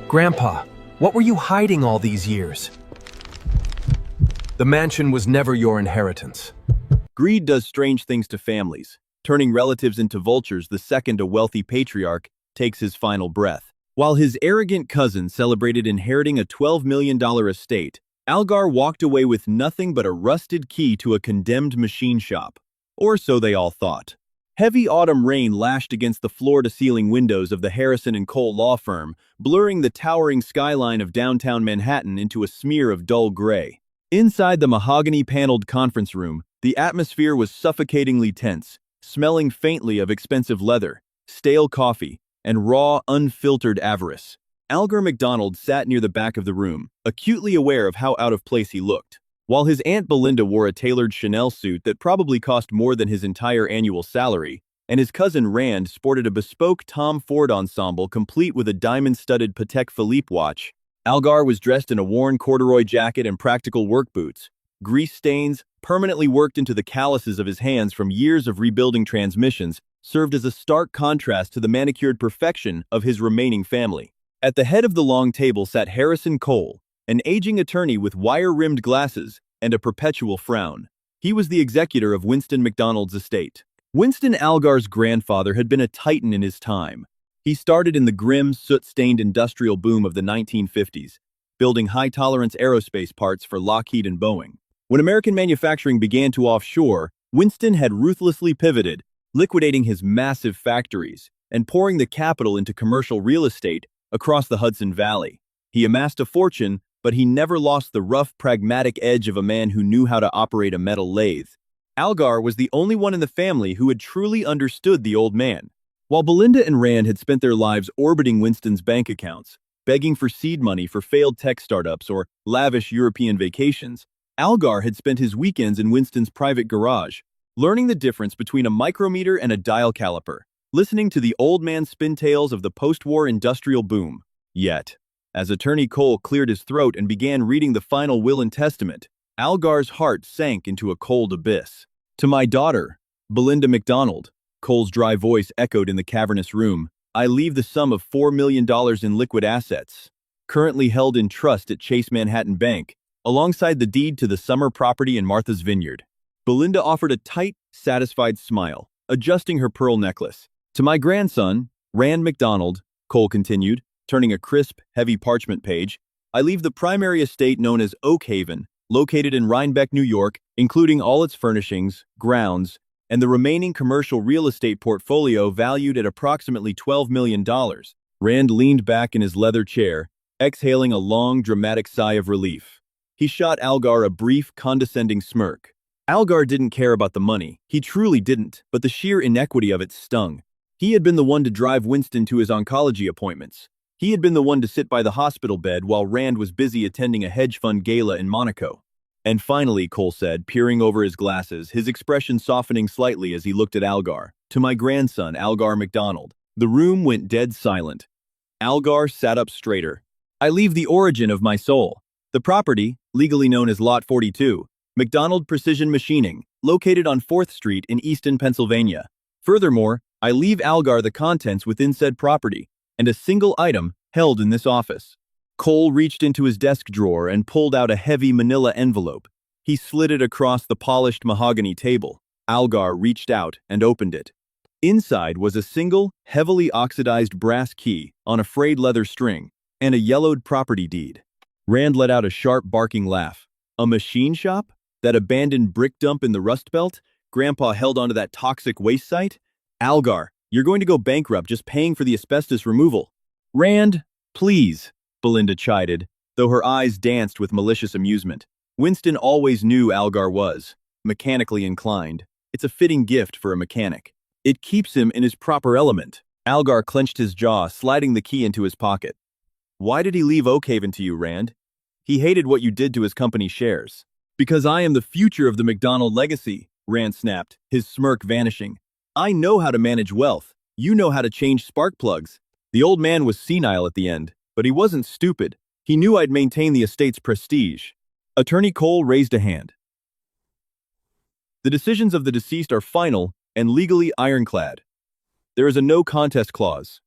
Grandpa, what were you hiding all these years? The mansion was never your inheritance. Greed does strange things to families, turning relatives into vultures the second a wealthy patriarch takes his final breath. While his arrogant cousin celebrated inheriting a $12 million estate, Algar walked away with nothing but a rusted key to a condemned machine shop. Or so they all thought. Heavy autumn rain lashed against the floor-to-ceiling windows of the Harrison & Cole law firm, blurring the towering skyline of downtown Manhattan into a smear of dull gray. Inside the mahogany-paneled conference room, the atmosphere was suffocatingly tense, smelling faintly of expensive leather, stale coffee, and raw, unfiltered avarice. Algar McDonald sat near the back of the room, acutely aware of how out of place he looked. While his Aunt Belinda wore a tailored Chanel suit that probably cost more than his entire annual salary, and his cousin Rand sported a bespoke Tom Ford ensemble complete with a diamond-studded Patek Philippe watch, Algar was dressed in a worn corduroy jacket and practical work boots. Grease stains, permanently worked into the calluses of his hands from years of rebuilding transmissions, served as a stark contrast to the manicured perfection of his remaining family. At the head of the long table sat Harrison Cole, an aging attorney with wire-rimmed glasses and a perpetual frown. He was the executor of Winston McDonald's estate. Winston Algar's grandfather had been a titan in his time. He started in the grim, soot-stained industrial boom of the 1950s, building high-tolerance aerospace parts for Lockheed and Boeing. When American manufacturing began to offshore, Winston had ruthlessly pivoted, liquidating his massive factories and pouring the capital into commercial real estate across the Hudson Valley. He amassed a fortune, but he never lost the rough, pragmatic edge of a man who knew how to operate a metal lathe. Algar was the only one in the family who had truly understood the old man. While Belinda and Rand had spent their lives orbiting Winston's bank accounts, begging for seed money for failed tech startups or lavish European vacations, Algar had spent his weekends in Winston's private garage, learning the difference between a micrometer and a dial caliper, listening to the old man spin tales of the post-war industrial boom. Yet, as Attorney Cole cleared his throat and began reading the final will and testament, Algar's heart sank into a cold abyss. "To my daughter, Belinda McDonald," Cole's dry voice echoed in the cavernous room, "I leave the sum of $4 million in liquid assets, currently held in trust at Chase Manhattan Bank, alongside the deed to the summer property in Martha's Vineyard." Belinda offered a tight, satisfied smile, adjusting her pearl necklace. "To my grandson, Rand McDonald," Cole continued, turning a crisp, heavy parchment page, "I leave the primary estate known as Oak Haven, located in Rhinebeck, New York, including all its furnishings, grounds, and the remaining commercial real estate portfolio valued at approximately $12 million. Rand leaned back in his leather chair, exhaling a long, dramatic sigh of relief. He shot Algar a brief, condescending smirk. Algar didn't care about the money, he truly didn't, but the sheer inequity of it stung. He had been the one to drive Winston to his oncology appointments. He had been the one to sit by the hospital bed while Rand was busy attending a hedge fund gala in Monaco. "And finally," Cole said, peering over his glasses, his expression softening slightly as he looked at Algar, "to my grandson, Algar McDonald." The room went dead silent. Algar sat up straighter. "I leave the origin of my soul. The property, legally known as Lot 42, McDonald Precision Machining, located on 4th Street in Easton, Pennsylvania. Furthermore, I leave Algar the contents within said property, and a single item held in this office." Cole reached into his desk drawer and pulled out a heavy manila envelope. He slid it across the polished mahogany table. Algar reached out and opened it. Inside was a single, heavily oxidized brass key on a frayed leather string and a yellowed property deed. Rand let out a sharp, barking laugh. A machine shop? That abandoned brick dump in the Rust Belt? Grandpa held onto that toxic waste site? "Algar, you're going to go bankrupt just paying for the asbestos removal." "Rand, please," Belinda chided, though her eyes danced with malicious amusement. Winston always knew Algar was mechanically inclined. It's a fitting gift for a mechanic. It keeps him in his proper element. Algar clenched his jaw, sliding the key into his pocket. "Why did he leave Oakhaven to you, Rand?" "He hated what you did to his company shares." "Because I am the future of the McDonald legacy," Rand snapped, his smirk vanishing. "I know how to manage wealth. You know how to change spark plugs." The old man was senile at the end, but he wasn't stupid. He knew I'd maintain the estate's prestige. Attorney Cole raised a hand. "The decisions of the deceased are final and legally ironclad. There is a no contest clause.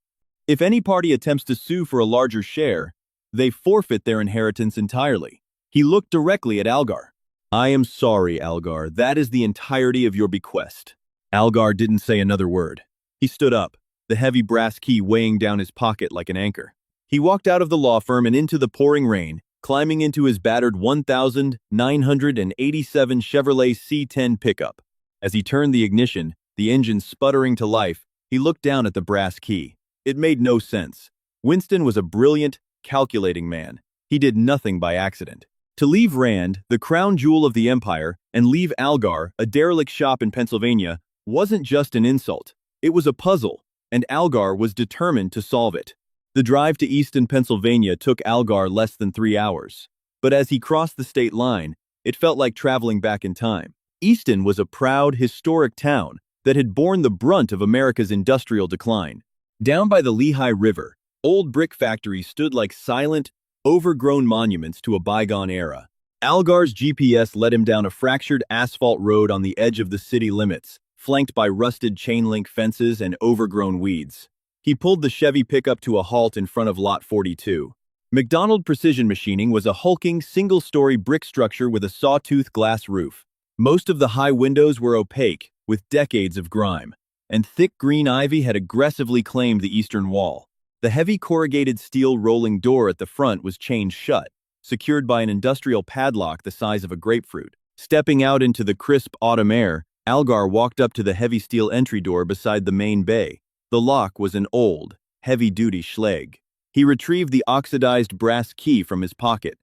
If any party attempts to sue for a larger share, they forfeit their inheritance entirely. He looked directly at Algar. I am sorry, Algar. That is the entirety of your bequest. Algar didn't say another word. He stood up, the heavy brass key weighing down his pocket like an anchor. He walked out of the law firm and into the pouring rain, climbing into his battered 1987 Chevrolet C10 pickup. As he turned the ignition, the engine sputtering to life, he looked down at the brass key. It made no sense. Winston was a brilliant, calculating man. He did nothing by accident. To leave Rand, the crown jewel of the empire, and leave Algar, a derelict shop in Pennsylvania, wasn't just an insult. It was a puzzle, and Algar was determined to solve it. The drive to Easton, Pennsylvania took Algar less than 3 hours. But as he crossed the state line, it felt like traveling back in time. Easton was a proud, historic town that had borne the brunt of America's industrial decline. Down by the Lehigh River, old brick factories stood like silent, overgrown monuments to a bygone era. Algar's GPS led him down a fractured asphalt road on the edge of the city limits, flanked by rusted chain-link fences and overgrown weeds. He pulled the Chevy pickup to a halt in front of Lot 42. McDonald Precision Machining was a hulking, single-story brick structure with a sawtooth glass roof. Most of the high windows were opaque, with decades of grime, and thick green ivy had aggressively claimed the eastern wall. The heavy corrugated steel rolling door at the front was chained shut, secured by an industrial padlock the size of a grapefruit. Stepping out into the crisp autumn air, Algar walked up to the heavy steel entry door beside the main bay. The lock was an old, heavy-duty Schlage. He retrieved the oxidized brass key from his pocket.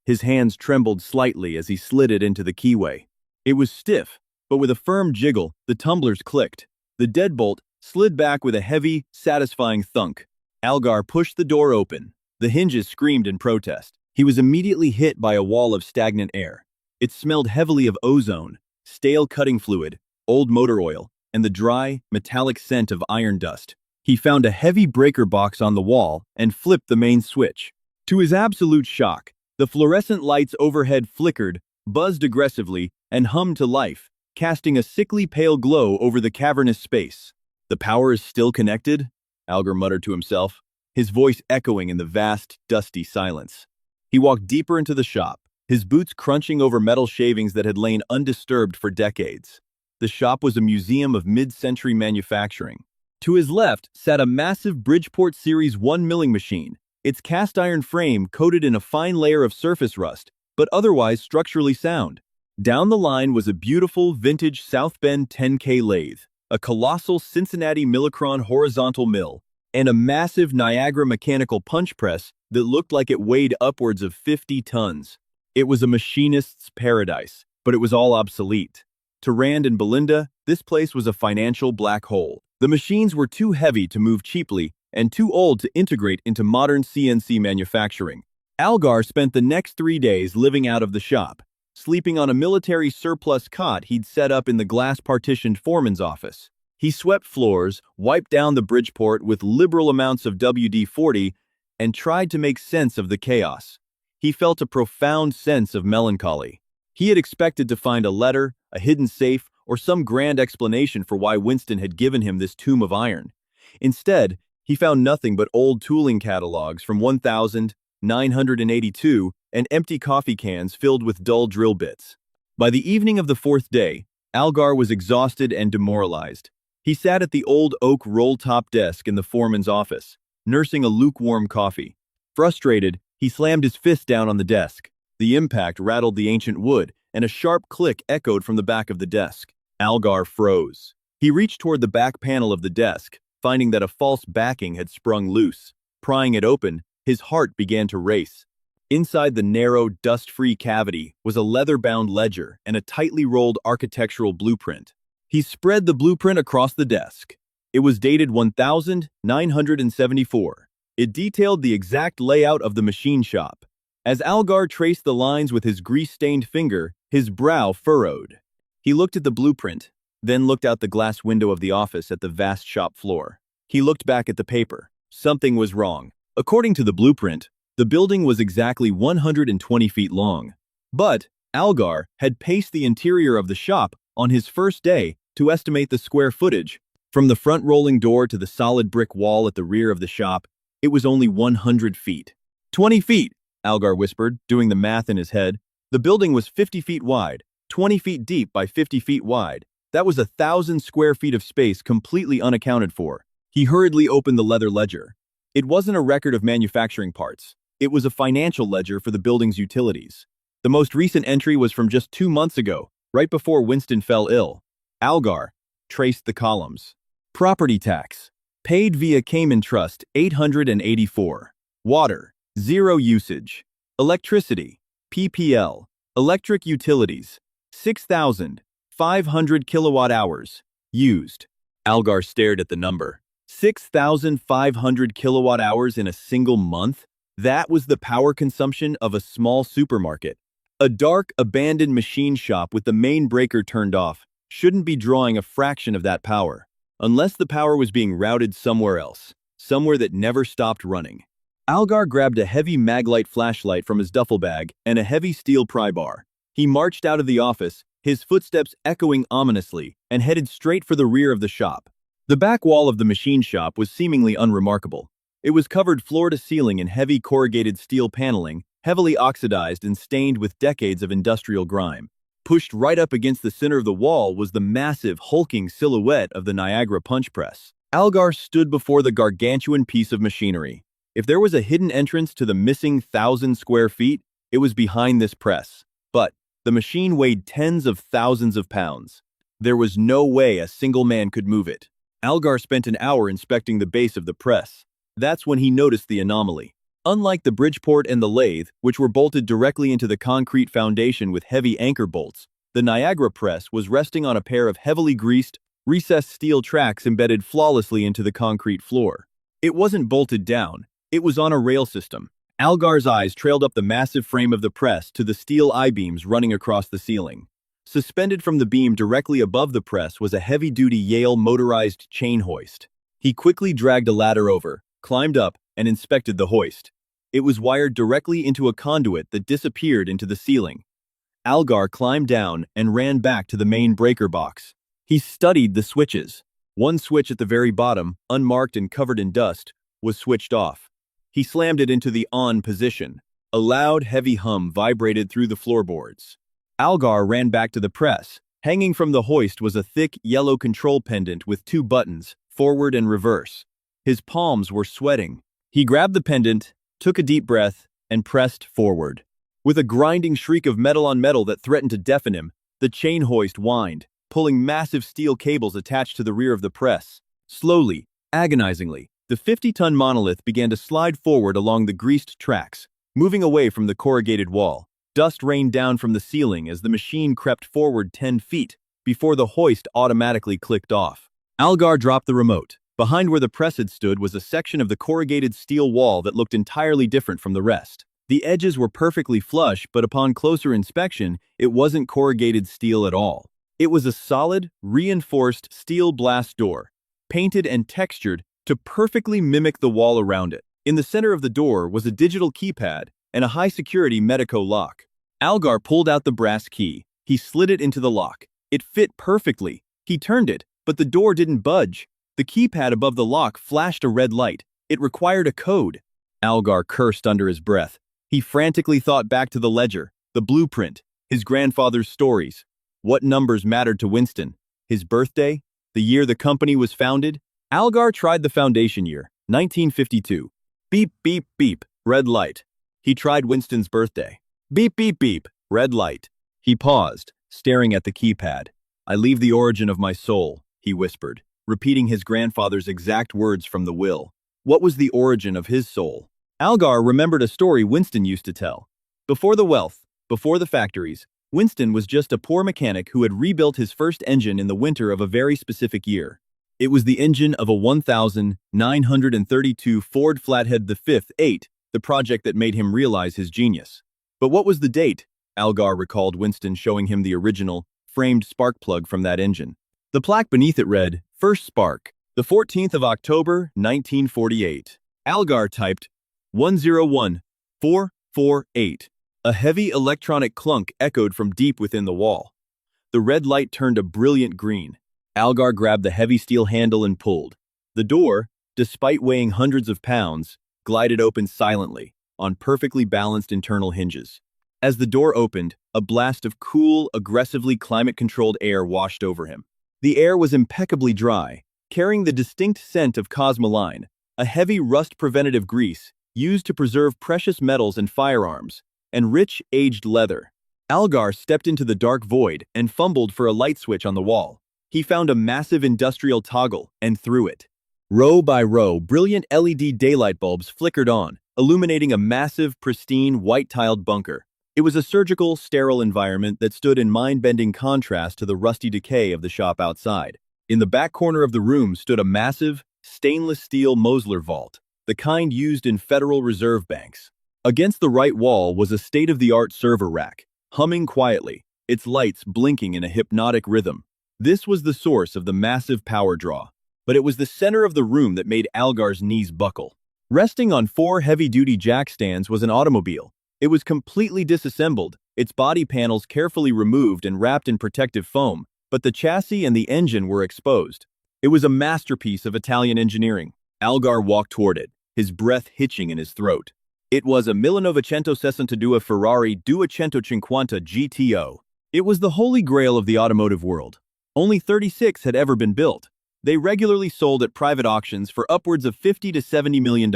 His hands trembled slightly as he slid it into the keyway. It was stiff, but with a firm jiggle, the tumblers clicked. The deadbolt slid back with a heavy, satisfying thunk. Algar pushed the door open. The hinges screamed in protest. He was immediately hit by a wall of stagnant air. It smelled heavily of ozone, stale cutting fluid, old motor oil, and the dry, metallic scent of iron dust. He found a heavy breaker box on the wall and flipped the main switch. To his absolute shock, the fluorescent lights overhead flickered, buzzed aggressively, and hummed to life, casting a sickly pale glow over the cavernous space. The power is still connected? Algar muttered to himself, his voice echoing in the vast, dusty silence. He walked deeper into the shop, his boots crunching over metal shavings that had lain undisturbed for decades. The shop was a museum of mid-century manufacturing. To his left sat a massive Bridgeport Series 1 milling machine, its cast-iron frame coated in a fine layer of surface rust, but otherwise structurally sound. Down the line was a beautiful, vintage South Bend 10K lathe, a colossal Cincinnati Millicron horizontal mill, and a massive Niagara mechanical punch press that looked like it weighed upwards of 50 tons. It was a machinist's paradise, but it was all obsolete. To Rand and Belinda, this place was a financial black hole. The machines were too heavy to move cheaply and too old to integrate into modern CNC manufacturing. Algar spent the next 3 days living out of the shop, sleeping on a military surplus cot he'd set up in the glass-partitioned foreman's office. He swept floors, wiped down the Bridgeport with liberal amounts of WD-40, and tried to make sense of the chaos. He felt a profound sense of melancholy. He had expected to find a letter, a hidden safe, or some grand explanation for why Winston had given him this tomb of iron. Instead, he found nothing but old tooling catalogs from 1982 and empty coffee cans filled with dull drill bits. By the evening of the 4th day, Algar was exhausted and demoralized. He sat at the old oak roll-top desk in the foreman's office, nursing a lukewarm coffee. Frustrated, he slammed his fist down on the desk. The impact rattled the ancient wood, and a sharp click echoed from the back of the desk. Algar froze. He reached toward the back panel of the desk, finding that a false backing had sprung loose. Prying it open, his heart began to race. Inside the narrow, dust-free cavity was a leather-bound ledger and a tightly rolled architectural blueprint. He spread the blueprint across the desk. It was dated 1974. It detailed the exact layout of the machine shop. As Algar traced the lines with his grease-stained finger, his brow furrowed. He looked at the blueprint, then looked out the glass window of the office at the vast shop floor. He looked back at the paper. Something was wrong. According to the blueprint, the building was exactly 120 feet long. But Algar had paced the interior of the shop on his first day to estimate the square footage. From the front rolling door to the solid brick wall at the rear of the shop, it was only 100 feet. 20 feet, Algar whispered, doing the math in his head. The building was 50 feet wide, 20 feet deep by 50 feet wide. That was 1,000 square feet of space completely unaccounted for. He hurriedly opened the leather ledger. It wasn't a record of manufacturing parts. It was a financial ledger for the building's utilities. The most recent entry was from just 2 months ago, right before Winston fell ill. Algar traced the columns. Property tax. Paid via Cayman Trust, 884. Water, 0 usage. Electricity, PPL. Electric utilities, 6,500 kilowatt hours. Used. Algar stared at the number. 6,500 kilowatt hours in a single month? That was the power consumption of a small supermarket. A dark, abandoned machine shop with the main breaker turned off shouldn't be drawing a fraction of that power, unless the power was being routed somewhere else, somewhere that never stopped running. Algar grabbed a heavy Maglite flashlight from his duffel bag and a heavy steel pry bar. He marched out of the office, his footsteps echoing ominously, and headed straight for the rear of the shop. The back wall of the machine shop was seemingly unremarkable. It was covered floor to ceiling in heavy corrugated steel paneling, heavily oxidized and stained with decades of industrial grime. Pushed right up against the center of the wall was the massive, hulking silhouette of the Niagara punch press. Algar stood before the gargantuan piece of machinery. If there was a hidden entrance to the missing 1,000 square feet, it was behind this press. But the machine weighed tens of thousands of pounds. There was no way a single man could move it. Algar spent an hour inspecting the base of the press. That's when he noticed the anomaly. Unlike the Bridgeport and the lathe, which were bolted directly into the concrete foundation with heavy anchor bolts, the Niagara press was resting on a pair of heavily greased, recessed steel tracks embedded flawlessly into the concrete floor. It wasn't bolted down, it was on a rail system. Algar's eyes trailed up the massive frame of the press to the steel I-beams running across the ceiling. Suspended from the beam directly above the press was a heavy-duty Yale motorized chain hoist. He quickly dragged a ladder over, climbed up, and inspected the hoist. It was wired directly into a conduit that disappeared into the ceiling. Algar climbed down and ran back to the main breaker box. He studied the switches. One switch at the very bottom, unmarked and covered in dust, was switched off. He slammed it into the on position. A loud, heavy hum vibrated through the floorboards. Algar ran back to the press. Hanging from the hoist was a thick, yellow control pendant with 2 buttons, forward and reverse. His palms were sweating. He grabbed the pendant, took a deep breath, and pressed forward. With a grinding shriek of metal on metal that threatened to deafen him, the chain hoist whined, pulling massive steel cables attached to the rear of the press. Slowly, agonizingly, the 50-ton monolith began to slide forward along the greased tracks, moving away from the corrugated wall. Dust rained down from the ceiling as the machine crept forward 10 feet before the hoist automatically clicked off. Algar dropped the remote. Behind where the press had stood was a section of the corrugated steel wall that looked entirely different from the rest. The edges were perfectly flush, but upon closer inspection, it wasn't corrugated steel at all. It was a solid, reinforced steel blast door, painted and textured to perfectly mimic the wall around it. In the center of the door was a digital keypad and a high-security Medeco lock. Algar pulled out the brass key. He slid it into the lock. It fit perfectly. He turned it, but the door didn't budge. The keypad above the lock flashed a red light. It required a code. Algar cursed under his breath. He frantically thought back to the ledger, the blueprint, his grandfather's stories. What numbers mattered to Winston? His birthday? The year the company was founded? Algar tried the foundation year, 1952. Beep, beep, beep, red light. He tried Winston's birthday. Beep, beep, beep, red light. He paused, staring at the keypad. I leave the origin of my soul, he whispered, repeating his grandfather's exact words from the will. What was the origin of his soul? Algar remembered a story Winston used to tell. Before the wealth, before the factories, Winston was just a poor mechanic who had rebuilt his first engine in the winter of a very specific year. It was the engine of a 1932 Ford Flathead the 5th 8, the project that made him realize his genius. But what was the date? Algar recalled Winston showing him the original, framed spark plug from that engine. The plaque beneath it read, First Spark, the 14th of October, 1948. Algar typed 101448. A heavy electronic clunk echoed from deep within the wall. The red light turned a brilliant green. Algar grabbed the heavy steel handle and pulled. The door, despite weighing hundreds of pounds, glided open silently, on perfectly balanced internal hinges. As the door opened, a blast of cool, aggressively climate-controlled air washed over him. The air was impeccably dry, carrying the distinct scent of cosmoline, a heavy rust-preventative grease used to preserve precious metals and firearms, and rich, aged leather. Algar stepped into the dark void and fumbled for a light switch on the wall. He found a massive industrial toggle and threw it. Row by row, brilliant LED daylight bulbs flickered on, illuminating a massive, pristine, white-tiled bunker. It was a surgical, sterile environment that stood in mind-bending contrast to the rusty decay of the shop outside. In the back corner of the room stood a massive, stainless steel Mosler vault, the kind used in Federal Reserve banks. Against the right wall was a state-of-the-art server rack, humming quietly, its lights blinking in a hypnotic rhythm. This was the source of the massive power draw, but it was the center of the room that made Algar's knees buckle. Resting on 4 heavy-duty jack stands was an automobile. It was completely disassembled, its body panels carefully removed and wrapped in protective foam, but the chassis and the engine were exposed. It was a masterpiece of Italian engineering. Algar walked toward it, his breath hitching in his throat. It was a 1962 Ferrari 250 GTO. It was the holy grail of the automotive world. Only 36 had ever been built. They regularly sold at private auctions for upwards of $50 to $70 million.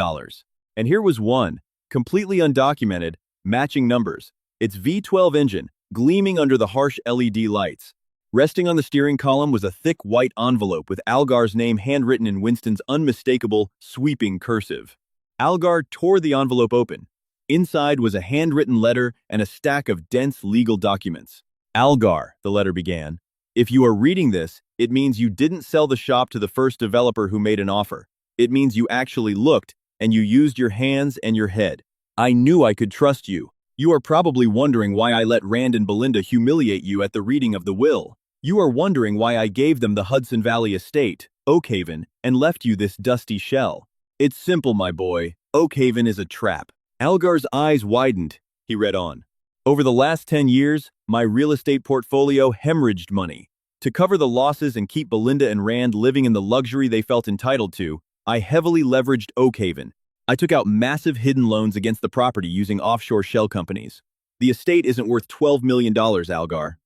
And here was one, completely undocumented, matching numbers, its V12 engine, gleaming under the harsh LED lights. Resting on the steering column was a thick white envelope with Algar's name handwritten in Winston's unmistakable, sweeping cursive. Algar tore the envelope open. Inside was a handwritten letter and a stack of dense legal documents. Algar, the letter began, if you are reading this, it means you didn't sell the shop to the first developer who made an offer. It means you actually looked, and you used your hands and your head. I knew I could trust you. You are probably wondering why I let Rand and Belinda humiliate you at the reading of the will. You are wondering why I gave them the Hudson Valley estate, Oakhaven, and left you this dusty shell. It's simple, my boy. Oakhaven is a trap. Algar's eyes widened. He read on. Over the last 10 years, my real estate portfolio hemorrhaged money. To cover the losses and keep Belinda and Rand living in the luxury they felt entitled to, I heavily leveraged Oakhaven. I took out massive hidden loans against the property using offshore shell companies. The estate isn't worth $12 million, Algar.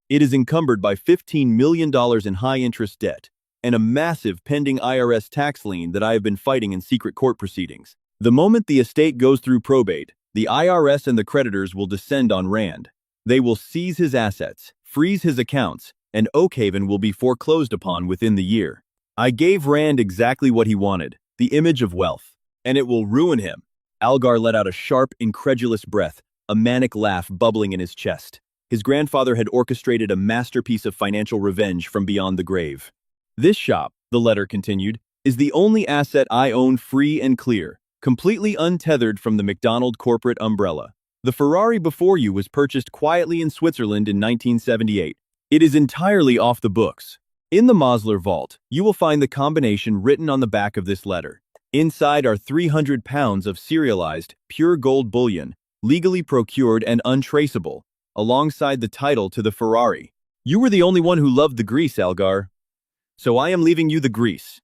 It is encumbered by $15 million in high-interest debt and a massive pending IRS tax lien that I have been fighting in secret court proceedings. The moment the estate goes through probate, the IRS and the creditors will descend on Rand. They will seize his assets, freeze his accounts, and Oakhaven will be foreclosed upon within the year. I gave Rand exactly what he wanted, the image of wealth. And it will ruin him. Algar let out a sharp, incredulous breath, a manic laugh bubbling in his chest. His grandfather had orchestrated a masterpiece of financial revenge from beyond the grave. This shop, the letter continued, is the only asset I own free and clear, completely untethered from the McDonald corporate umbrella. The Ferrari before you was purchased quietly in Switzerland in 1978. It is entirely off the books. In the Mosler vault, you will find the combination written on the back of this letter. Inside are 300 pounds of serialized, pure gold bullion, legally procured and untraceable, alongside the title to the Ferrari. You were the only one who loved the grease, Algar. So I am leaving you the grease.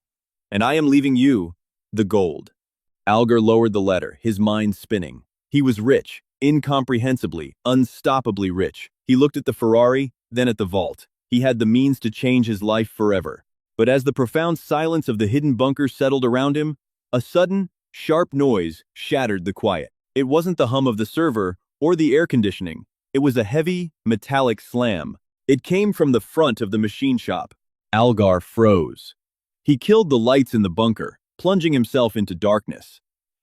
And I am leaving you the gold. Algar lowered the letter, his mind spinning. He was rich, incomprehensibly, unstoppably rich. He looked at the Ferrari, then at the vault. He had the means to change his life forever. But as the profound silence of the hidden bunker settled around him, a sudden, sharp noise shattered the quiet. It wasn't the hum of the server or the air conditioning. It was a heavy, metallic slam. It came from the front of the machine shop. Algar froze. He killed the lights in the bunker, plunging himself into darkness.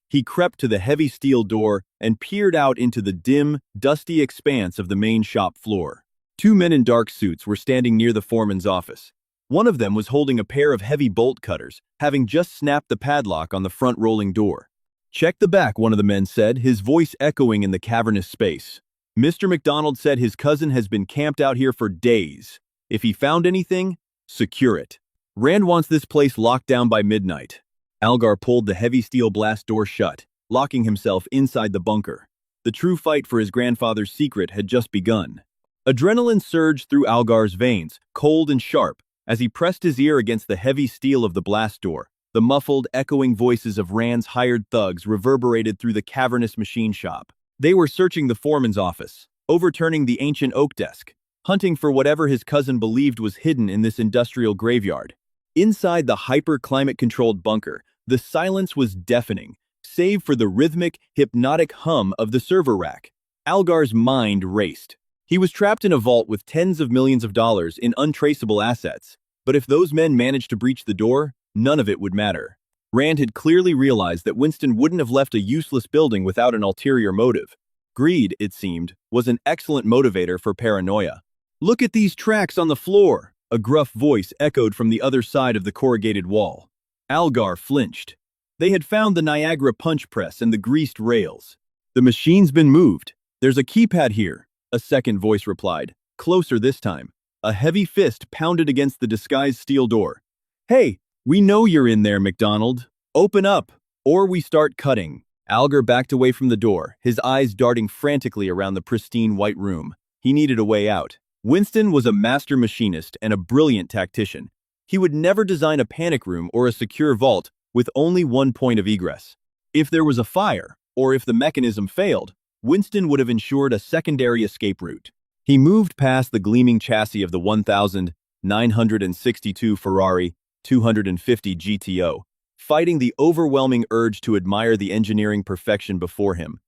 He crept to the heavy steel door and peered out into the dim, dusty expanse of the main shop floor. 2 men in dark suits were standing near the foreman's office. One of them was holding a pair of heavy bolt cutters, having just snapped the padlock on the front rolling door. Check the back, one of the men said, his voice echoing in the cavernous space. Mr. McDonald said his cousin has been camped out here for days. If he found anything, secure it. Rand wants this place locked down by midnight. Algar pulled the heavy steel blast door shut, locking himself inside the bunker. The true fight for his grandfather's secret had just begun. Adrenaline surged through Algar's veins, cold and sharp, As he pressed his ear against the heavy steel of the blast door, the muffled, echoing voices of Rand's hired thugs reverberated through the cavernous machine shop. They were searching the foreman's office, overturning the ancient oak desk, hunting for whatever his cousin believed was hidden in this industrial graveyard. Inside the hyper-climate-controlled bunker, the silence was deafening, save for the rhythmic, hypnotic hum of the server rack. Algar's mind raced. He was trapped in a vault with tens of millions of dollars in untraceable assets, but if those men managed to breach the door, none of it would matter. Rand had clearly realized that Winston wouldn't have left a useless building without an ulterior motive. Greed, it seemed, was an excellent motivator for paranoia. "Look at these tracks on the floor," a gruff voice echoed from the other side of the corrugated wall. Algar flinched. They had found the Niagara punch press and the greased rails. "The machine's been moved. There's a keypad here," a second voice replied, closer this time. A heavy fist pounded against the disguised steel door. "Hey, we know you're in there, McDonald. Open up, or we start cutting." Algar backed away from the door, his eyes darting frantically around the pristine white room. He needed a way out. Winston was a master machinist and a brilliant tactician. He would never design a panic room or a secure vault with only one point of egress. If there was a fire, or if the mechanism failed, Winston would have ensured a secondary escape route. He moved past the gleaming chassis of the 1962 Ferrari 250 GTO, fighting the overwhelming urge to admire the engineering perfection before him.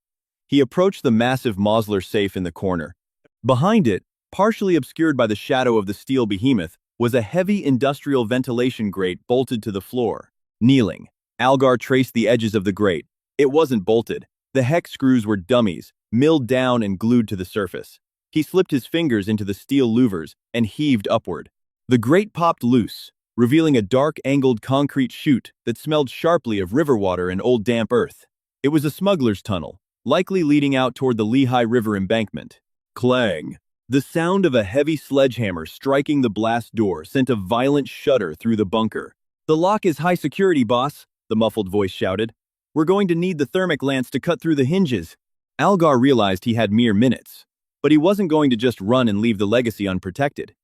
He approached the massive Mosler safe in the corner. Behind it, partially obscured by the shadow of the steel behemoth, was a heavy industrial ventilation grate bolted to the floor. Kneeling, Algar traced the edges of the grate. It wasn't bolted. The hex screws were dummies, milled down and glued to the surface. He slipped his fingers into the steel louvers and heaved upward. The grate popped loose, revealing a dark, angled concrete chute that smelled sharply of river water and old damp earth. It was a smuggler's tunnel, likely leading out toward the Lehigh River embankment. Clang! The sound of a heavy sledgehammer striking the blast door sent a violent shudder through the bunker. "The lock is high security, boss," the muffled voice shouted. "We're going to need the thermic lance to cut through the hinges." Algar realized he had mere minutes, but he wasn't going to just run and leave the legacy unprotected.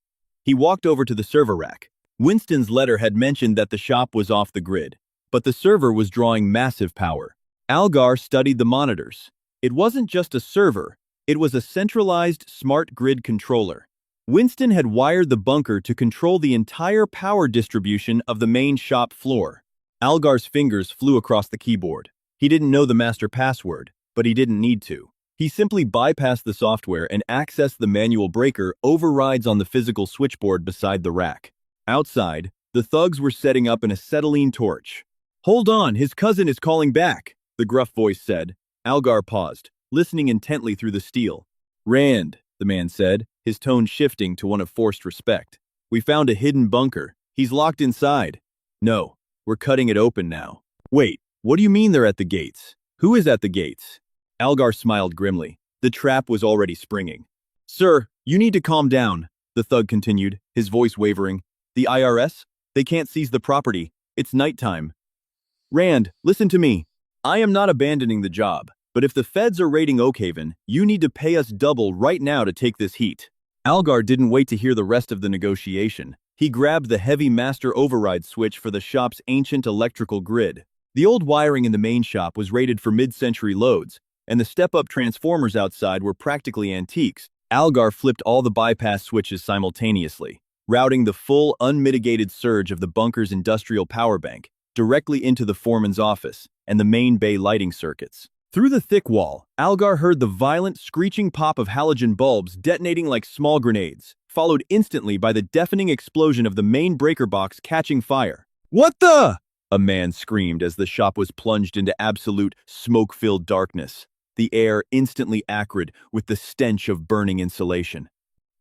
He walked over to the server rack. Winston's letter had mentioned that the shop was off the grid, but the server was drawing massive power. Algar studied the monitors. It wasn't just a server, it was a centralized smart grid controller. Winston had wired the bunker to control the entire power distribution of the main shop floor. Algar's fingers flew across the keyboard. He didn't know the master password, but he didn't need to. He simply bypassed the software and accessed the manual breaker overrides on the physical switchboard beside the rack. Outside, the thugs were setting up an acetylene torch. "Hold on, his cousin is calling back," the gruff voice said. Algar paused, listening intently through the steel. "Rand," the man said, his tone shifting to one of forced respect. "We found a hidden bunker. He's locked inside." "No. We're cutting it open now." "Wait, what do you mean they're at the gates? Who is at the gates?" Algar smiled grimly. The trap was already springing. "Sir, you need to calm down," the thug continued, his voice wavering. "The IRS? They can't seize the property. It's nighttime." "Rand, listen to me. I am not abandoning the job, but if the feds are raiding Oakhaven, you need to pay us double right now to take this heat." Algar didn't wait to hear the rest of the negotiation. He grabbed the heavy master override switch for the shop's ancient electrical grid. The old wiring in the main shop was rated for mid-century loads, and the step-up transformers outside were practically antiques. Algar flipped all the bypass switches simultaneously, routing the full, unmitigated surge of the bunker's industrial power bank directly into the foreman's office and the main bay lighting circuits. Through the thick wall, Algar heard the violent, screeching pop of halogen bulbs detonating like small grenades, followed instantly by the deafening explosion of the main breaker box catching fire. "What the?" a man screamed as the shop was plunged into absolute, smoke-filled darkness, the air instantly acrid with the stench of burning insulation.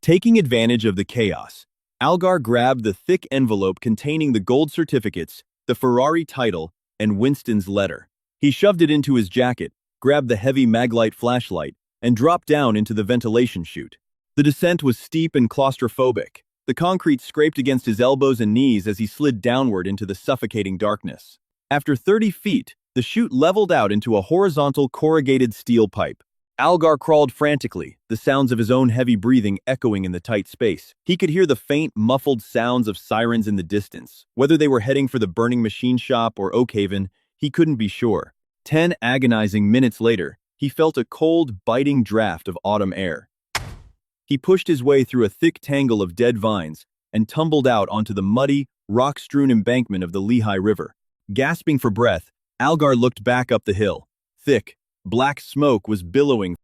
Taking advantage of the chaos, Algar grabbed the thick envelope containing the gold certificates, the Ferrari title, and Winston's letter. He shoved it into his jacket, grabbed the heavy maglite flashlight, and dropped down into the ventilation chute. The descent was steep and claustrophobic. The concrete scraped against his elbows and knees as he slid downward into the suffocating darkness. After 30 feet, the chute leveled out into a horizontal corrugated steel pipe. Algar crawled frantically, the sounds of his own heavy breathing echoing in the tight space. He could hear the faint, muffled sounds of sirens in the distance. Whether they were heading for the burning machine shop or Oakhaven, he couldn't be sure. 10 agonizing minutes later, he felt a cold, biting draft of autumn air. He pushed his way through a thick tangle of dead vines and tumbled out onto the muddy, rock-strewn embankment of the Lehigh River. Gasping for breath, Algar looked back up the hill. Thick, black smoke was billowing